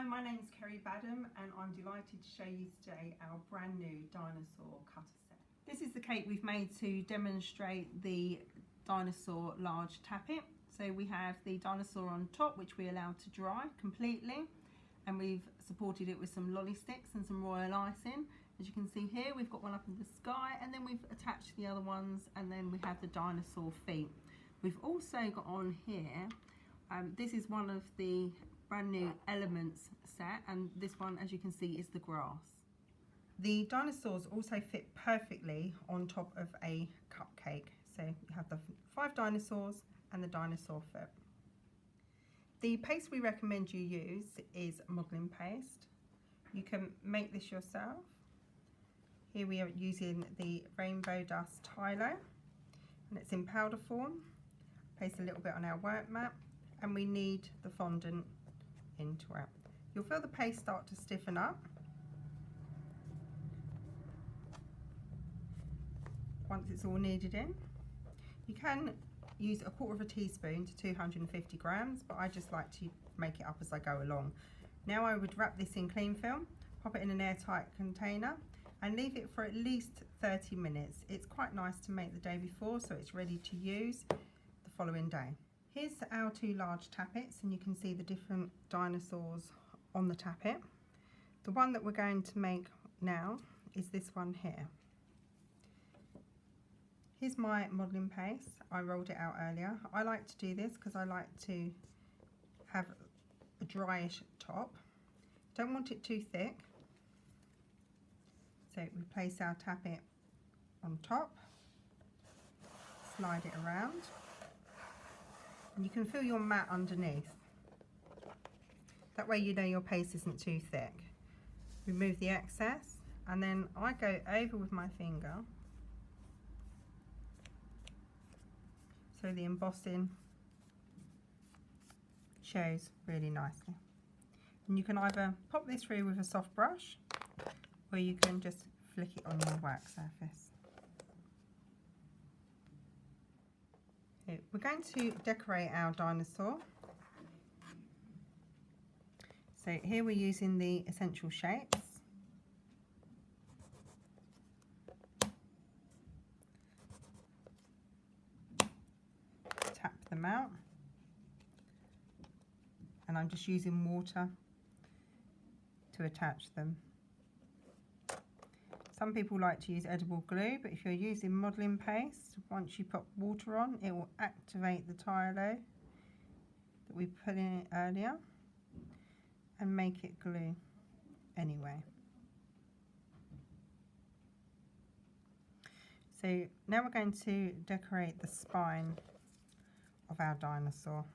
Hi, my name is Kerry Badham and I'm delighted to show you today our brand new dinosaur cutter set. This is the cake we've made to demonstrate the dinosaur large tappet. So we have the dinosaur on top, which we allowed to dry completely, and we've supported it with some lolly sticks and some royal icing. As you can see here, we've got one up in the sky, and then we've attached the other ones, and then we have the dinosaur feet. We've also got on here, this is one of the brand new elements set, and this one, as you can see, is the grass. The dinosaurs also fit perfectly on top of a cupcake. So you have the 5 dinosaurs and the dinosaur foot. The paste we recommend you use is modelling paste. You can make this yourself. Here we are using the Rainbow Dust Tylo, and it's in powder form. Place a little bit on our work mat, and we need the fondant into it. You'll feel the paste start to stiffen up once it's all kneaded in. You can use 1/4 teaspoon to 250 grams, but I just like to make it up as I go along. Now I would wrap this in cling film, pop it in an airtight container, and leave it for at least 30 minutes. It's quite nice to make the day before, so it's ready to use the following day. Here's our 2 large tappets, and you can see the different dinosaurs on the tappet. The one that we're going to make now is this one here. Here's my modelling paste. I rolled it out earlier. I like to do this because I like to have a dryish top. Don't want it too thick. So we place our tappet on top, slide it around, and you can feel your mat underneath. That way you know your paste isn't too thick. Remove the excess, and then I go over with my finger so the embossing shows really nicely. And you can either pop this through with a soft brush, or you can just flick it on your work surface. We're going to decorate our dinosaur. So here we're using the essential shapes. Tap them out. And I'm just using water to attach them. Some people like to use edible glue, but if you're using modelling paste, once you put water on, it will activate the Tylo that we put in it earlier and make it glue anyway. So now we're going to decorate the spine of our dinosaur.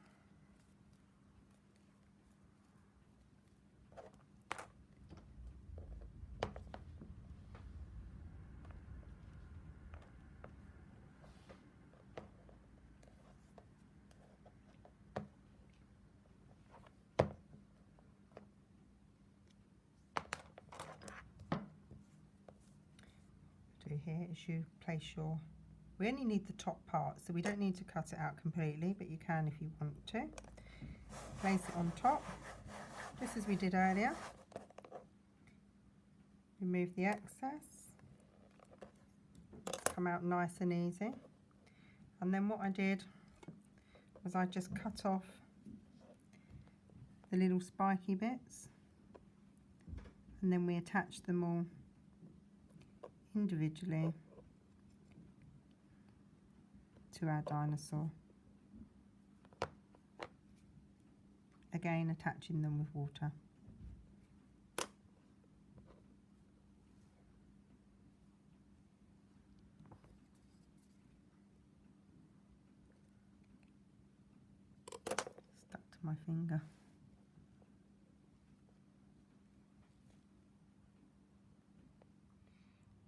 Here is you place your, we only need the top part, so we don't need to cut it out completely, but you can if you want to. Place it on top, just as we did earlier. Remove the excess. It's come out nice and easy. And then what I did was I just cut off the little spiky bits, and then we attached them all individually to our dinosaur. Again, attaching them with water. Stuck to my finger.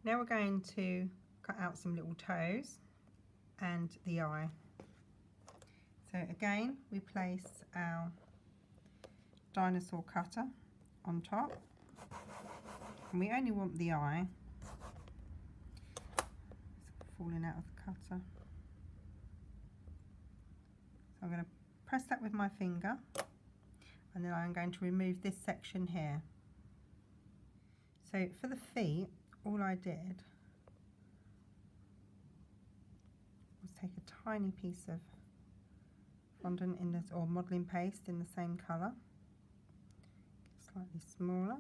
Now we're going to cut out some little toes and the eye. So again, we place our dinosaur cutter on top, and we only want the eye. It's falling out of the cutter. So I'm going to press that with my finger. and then I'm going to remove this section here. So for the feet, all I did was take a tiny piece of fondant in this, or modelling paste in the same colour, slightly smaller,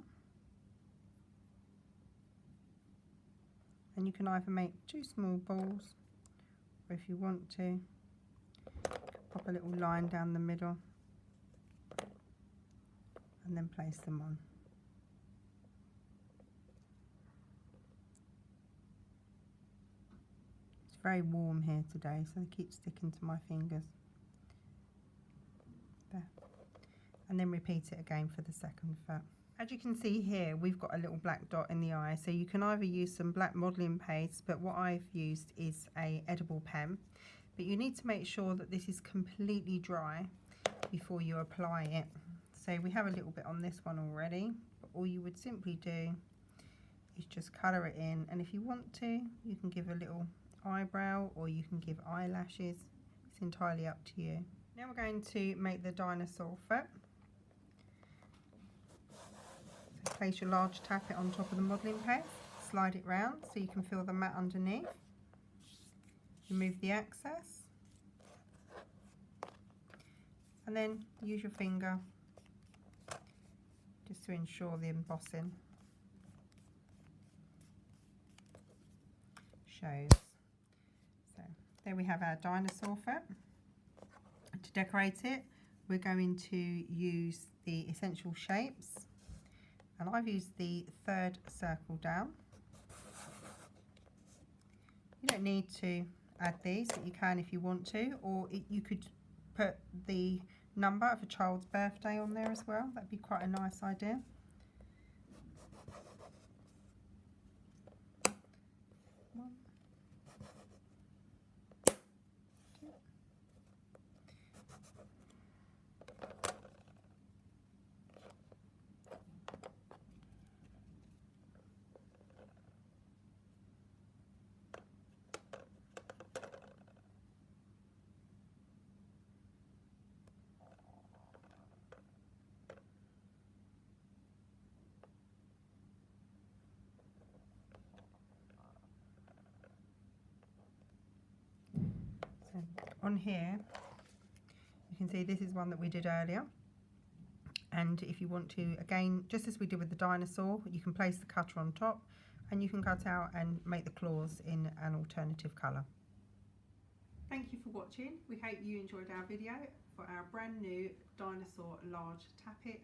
and you can either make 2 small balls, or if you want to, pop a little line down the middle and then place them on. It's very warm here today, so they keep sticking to my fingers. There. And then repeat it again for the second foot. As you can see here, we've got a little black dot in the eye, so you can either use some black modelling paste, but what I've used is a edible pen. But you need to make sure that this is completely dry before you apply it. So we have a little bit on this one already, but all you would simply do is just colour it in, and if you want to, you can give a little eyebrow or you can give eyelashes. It's entirely up to you. Now we're going to make the dinosaur foot. So place your large tappet on top of the modelling paste, slide it round so you can feel the mat underneath. Remove the excess, and then use your finger just to ensure the embossing shows. So there we have our dinosaur foot. To decorate it, we're going to use the essential shapes, and I've used the 3rd circle down. You don't need to add these, but you can if you want to, or you could put the number of a child's birthday on there as well. That'd be quite a nice idea. On here you can see this is one that we did earlier, and if you want to, again, just as we did with the dinosaur, you can place the cutter on top and you can cut out and make the claws in an alternative colour. Thank you for watching. We hope you enjoyed our video for our brand new dinosaur large tappet